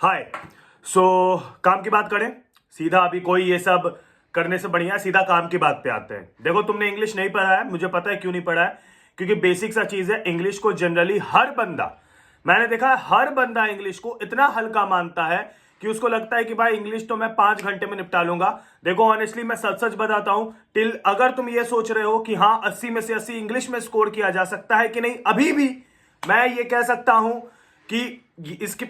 हाय। काम की बात करें सीधा। अभी कोई ये सब करने से बढ़िया सीधा काम की बात पे आते हैं। देखो, तुमने इंग्लिश नहीं पढ़ा है, मुझे पता है क्यों नहीं पढ़ा है, क्योंकि बेसिक सा चीज है। इंग्लिश को जनरली हर बंदा, मैंने देखा है, हर बंदा इंग्लिश को इतना हल्का मानता है कि उसको लगता है कि भाई इंग्लिश तो मैं 5 घंटे में निपटा लूंगा। देखो ऑनेस्टली मैं सच सच बताता हूं, टिल अगर तुम ये सोच रहे हो कि हाँ 80 में से 80 इंग्लिश में स्कोर किया जा सकता है कि नहीं, अभी भी मैं ये कह सकता हूं कि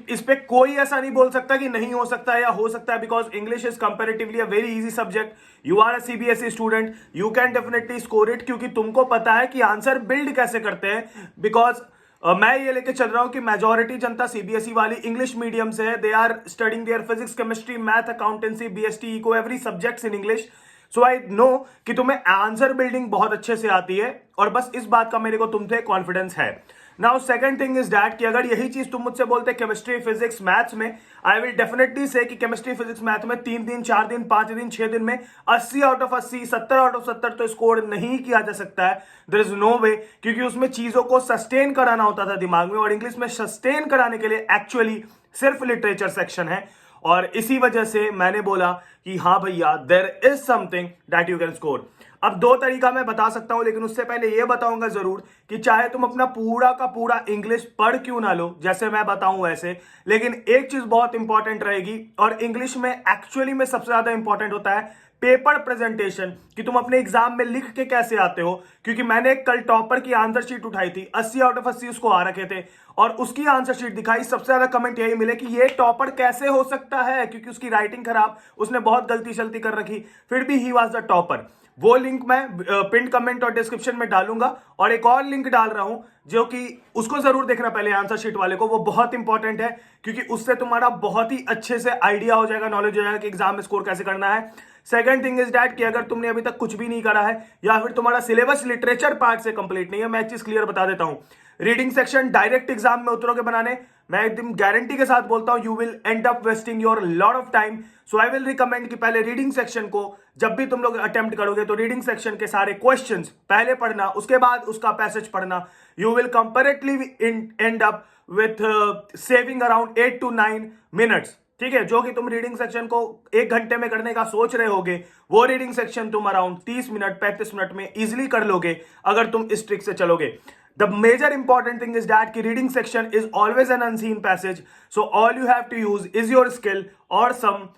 इस पे कोई ऐसा नहीं बोल सकता कि नहीं हो सकता है या हो सकता है, because English is comparatively a very easy subject. You are a CBSE student, you can definitely score it, क्योंकि तुमको पता है कि आंसर बिल्ड कैसे करते हैं। बिकॉज मैं ये लेके चल रहा हूं कि मेजोरिटी जनता सीबीएसई वाली इंग्लिश मीडियम से है। They are studying their physics, chemistry, math, accountancy, BST, eco, every subjects in English. So I know कि तुम्हें आंसर बिल्डिंग बहुत अच्छे से आती है, और बस इस बात का मेरे को तुमसे कॉन्फिडेंस है। Now second thing is that कि अगर यही चीज तुम मुझसे बोलते केमिस्ट्री, फिजिक्स, मैथ्स में, आई विल डेफिनेटली से कि केमिस्ट्री, फिजिक्स, मैथ में 3 दिन, 4 दिन, 5 दिन, 6 दिन में 80 आउट ऑफ 80, 70 आउट ऑफ 70 तो स्कोर नहीं किया जा सकता है। देयर इज नो वे, क्योंकि उसमें चीजों को सस्टेन कराना होता था दिमाग में, और इंग्लिश में सस्टेन कराने के लिए एक्चुअली सिर्फ लिटरेचर सेक्शन है। और इसी वजह से मैंने बोला कि हाँ भैया, there is something that you can score. अब 2 तरीका मैं बता सकता हूं, लेकिन उससे पहले यह बताऊंगा जरूर कि चाहे तुम अपना पूरा का पूरा इंग्लिश पढ़ क्यों ना लो, जैसे मैं बताऊं वैसे, लेकिन एक चीज बहुत इंपॉर्टेंट रहेगी, और इंग्लिश में एक्चुअली में सबसे ज्यादा इंपॉर्टेंट होता है पेपर प्रेजेंटेशन, कि तुम अपने एग्जाम में लिख के कैसे आते हो। क्योंकि मैंने कल टॉपर की आंसर शीट उठाई थी, 80 आउट ऑफ 80 उसको आ रखे थे, और उसकी आंसर शीट दिखाई, सबसे ज्यादा कमेंट यही मिले कि ये टॉपर कैसे हो सकता है, क्योंकि उसकी राइटिंग खराब, उसने बहुत गलती शलती कर रखी, फिर भी ही वॉज द टॉपर। वो लिंक मैं पिन कमेंट और डिस्क्रिप्शन में डालूंगा, और एक और लिंक डाल रहा हूं जो कि उसको जरूर देखना पहले, आंसर शीट वाले को, वो बहुत इंपॉर्टेंट है, क्योंकि उससे तुम्हारा बहुत ही अच्छे से आइडिया हो जाएगा, नॉलेज हो जाएगा कि एग्जाम में स्कोर कैसे करना है। सेकंड थिंग इज दैट कि अगर तुमने अभी तक कुछ भी नहीं करा है, या फिर तुम्हारा सिलेबस लिटरेचर पार्ट से कंप्लीट नहीं है, मैं एक चीज क्लियर बता देता हूं, रीडिंग सेक्शन डायरेक्ट एग्जाम में उतरोगे बनाने, मैं एकदम गारंटी के साथ बोलता हूं, you will end up wasting your lot of time. So I will recommend कि पहले रीडिंग सेक्शन को, जब भी तुम लोग अटेम्प्ट करोगे तो रीडिंग सेक्शन के सारे क्वेश्चंस पहले पढ़ना, उसके बाद उसका पैसेज पढ़ना। You will comparatively and up with saving around 8 to 9 minutes. ठीक है, जो कि तुम रीडिंग सेक्शन को 1 घंटे में करने का सोच रहे होगे, वो रीडिंग सेक्शन तुम अराउंड 30 मिनट, 35 मिनट में इजिली कर लोगे, अगर तुम इस ट्रिक से चलोगे। The major important thing is that कि reading section is always an unseen passage, so all you have to use is your skill or some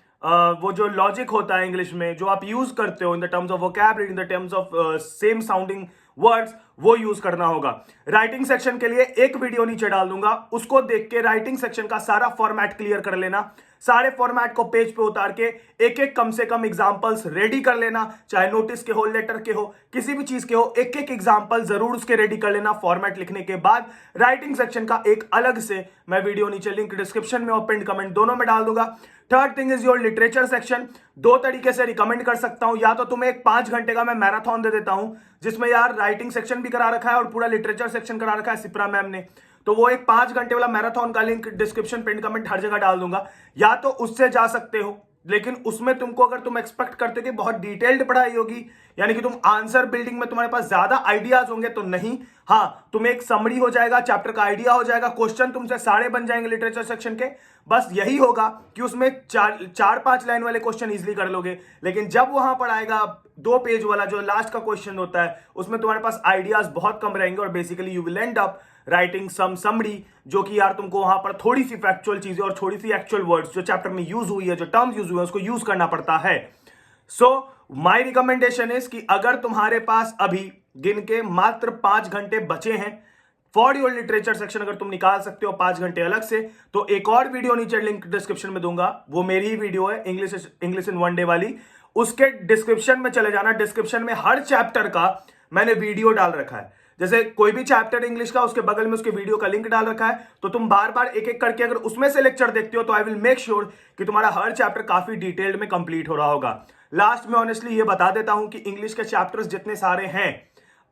वो जो लॉजिक होता है इंग्लिश में जो आप यूज करते हो in the terms of vocabulary, in the terms of same sounding words, वो यूज करना होगा। राइटिंग सेक्शन के लिए एक वीडियो नीचे डाल दूंगा, उसको देख के राइटिंग सेक्शन का सारा फॉर्मेट क्लियर कर लेना, सारे फॉर्मेट को पेज पे उतार के एक एक कम से कम एग्जांपल्स रेडी कर लेना, चाहे नोटिस के हो, लेटर के हो, किसी भी चीज के हो, एक एक एग्जांपल जरूर उसके रेडी कर लेना फॉर्मेट लिखने के बाद। राइटिंग सेक्शन का एक अलग से मैं वीडियो नीचे लिंक डिस्क्रिप्शन में और पिन कमेंट दोनों में डाल दूंगा। Third thing is your literature section. 2 तरीके से रिकमेंड कर सकता हूं, या तो तुम्हें एक 5 घंटे का मैं मैराथन दे देता हूं, जिसमें यार राइटिंग सेक्शन भी करा रखा है और पूरा लिटरेचर सेक्शन करा रखा है सिप्रा मैम ने, तो वो एक 5 घंटे वाला मैराथन का लिंक डिस्क्रिप्शन, पिन कमेंट हर जगह डाल दूंगा, या तो उससे जा सकते हो। लेकिन उसमें तुमको, अगर तुम एक्सपेक्ट करते हो कि बहुत डिटेल्ड पढ़ाई होगी, यानी कि तुम आंसर बिल्डिंग में तुम्हारे पास ज्यादा आइडियाज होंगे, तो नहीं। हाँ, तुम्हें एक समरी हो जाएगा, चैप्टर का आइडिया हो जाएगा, क्वेश्चन तुमसे सारे बन जाएंगे लिटरेचर सेक्शन के। बस यही होगा कि उसमें 4-5 लाइन वाले क्वेश्चन इजिली कर लोगे। लेकिन जब वहां पर आएगा 2 पेज वाला जो लास्ट का क्वेश्चन होता है, उसमें तुम्हारे पास आइडियाज बहुत कम रहेंगे, और basically you will end up writing some summary, जो कि यार तुमको वहां पर थोड़ी सी फैक्चुअल चीजें और थोड़ी सी एक्चुअल वर्ड्स जो चैप्टर में यूज हुई है, जो टर्म्स यूज हुए हैं, उसको यूज करना पड़ता है। सो माय रिकमेंडेशन इज कि अगर तुम्हारे पास अभी गिन के मात्र 5 घंटे बचे हैं फॉर योर लिटरेचर सेक्शन, अगर तुम निकाल सकते हो 5 घंटे अलग से, तो एक और वीडियो नीचे लिंक डिस्क्रिप्शन में दूंगा, वो मेरी ही वीडियो है, इंग्लिश इन 1 डे वाली, उसके डिस्क्रिप्शन में चले जाना। डिस्क्रिप्शन में हर चैप्टर का मैंने वीडियो डाल रखा है, जैसे कोई भी चैप्टर इंग्लिश का, उसके बगल में उसके वीडियो का लिंक डाल रखा है, तो तुम बार बार एक एक करके अगर उसमें से लेक्चर देखते हो, तो आई विल मेक श्योर कि तुम्हारा हर चैप्टर काफी डिटेल्ड में कंप्लीट हो रहा होगा। लास्ट में ऑनेस्टली ये बता देता हूं कि इंग्लिश के चैप्टर्स जितने सारे हैं,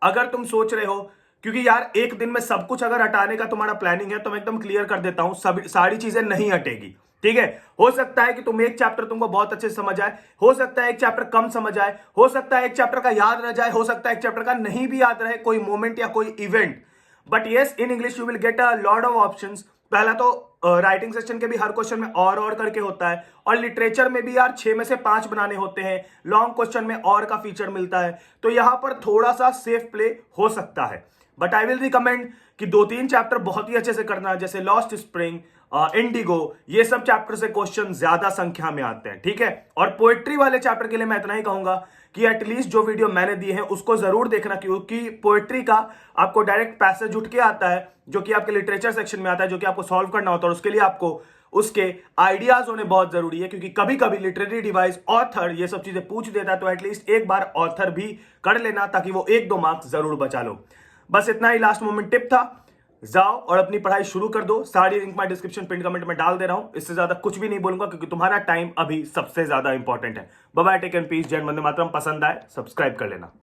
अगर तुम सोच रहे हो, क्योंकि यार एक दिन में सब कुछ अगर हटाने का तुम्हारा प्लानिंग है, तो मैं एकदम क्लियर कर देता हूं, सारी चीजें नहीं हटेगी। ठीक है, हो सकता है कि तुम एक चैप्टर तुमको बहुत अच्छे से समझ आए, हो सकता है एक चैप्टर कम समझ आए, हो सकता है एक चैप्टर का याद रह जाए, हो सकता है एक चैप्टर का नहीं भी याद रहे, कोई मोमेंट या कोई event. But yes, in English you will get a lot of options. पहला तो राइटिंग सेक्शन के भी हर क्वेश्चन में और करके होता है, और लिटरेचर में भी यार 6 में से 5 बनाने होते हैं, लॉन्ग क्वेश्चन में और का फीचर मिलता है, तो यहां पर थोड़ा सा सेफ प्ले हो सकता है। बट आई विल रिकमेंड कि 2-3 चैप्टर बहुत ही अच्छे से करना, जैसे लॉस्ट स्प्रिंग, इंडिगो, ये सब चैप्टर से क्वेश्चन ज्यादा संख्या में आते हैं, ठीक है। और पोएट्री वाले चैप्टर के लिए मैं इतना ही कहूंगा कि एटलीस्ट जो वीडियो मैंने दी है उसको जरूर देखना, क्योंकि पोएट्री का आपको डायरेक्ट पैसेज उठ के आता है जो कि आपके लिटरेचर सेक्शन में आता है, जो कि आपको सॉल्व करना होता है, और उसके लिए आपको उसके आइडियाज होने बहुत जरूरी है, क्योंकि कभी कभी लिटरेरी डिवाइस, ऑथर ये सब चीजें पूछ देता है, तो एटलीस्ट एक बार ऑथर भी कर लेना ताकि वो 1-2 मार्क्स जरूर बचा लो। बस इतना ही लास्ट मोमेंट टिप था। जाओ और अपनी पढ़ाई शुरू कर दो, सारी लिंक मैं डिस्क्रिप्शन पिन कमेंट में डाल दे रहा हूं, इससे ज्यादा कुछ भी नहीं बोलूंगा क्योंकि तुम्हारा टाइम अभी सबसे ज्यादा इंपॉर्टेंट है। Bye bye, take and peace, जय हिंद, वंदे मातरम। पसंद आए सब्सक्राइब कर लेना।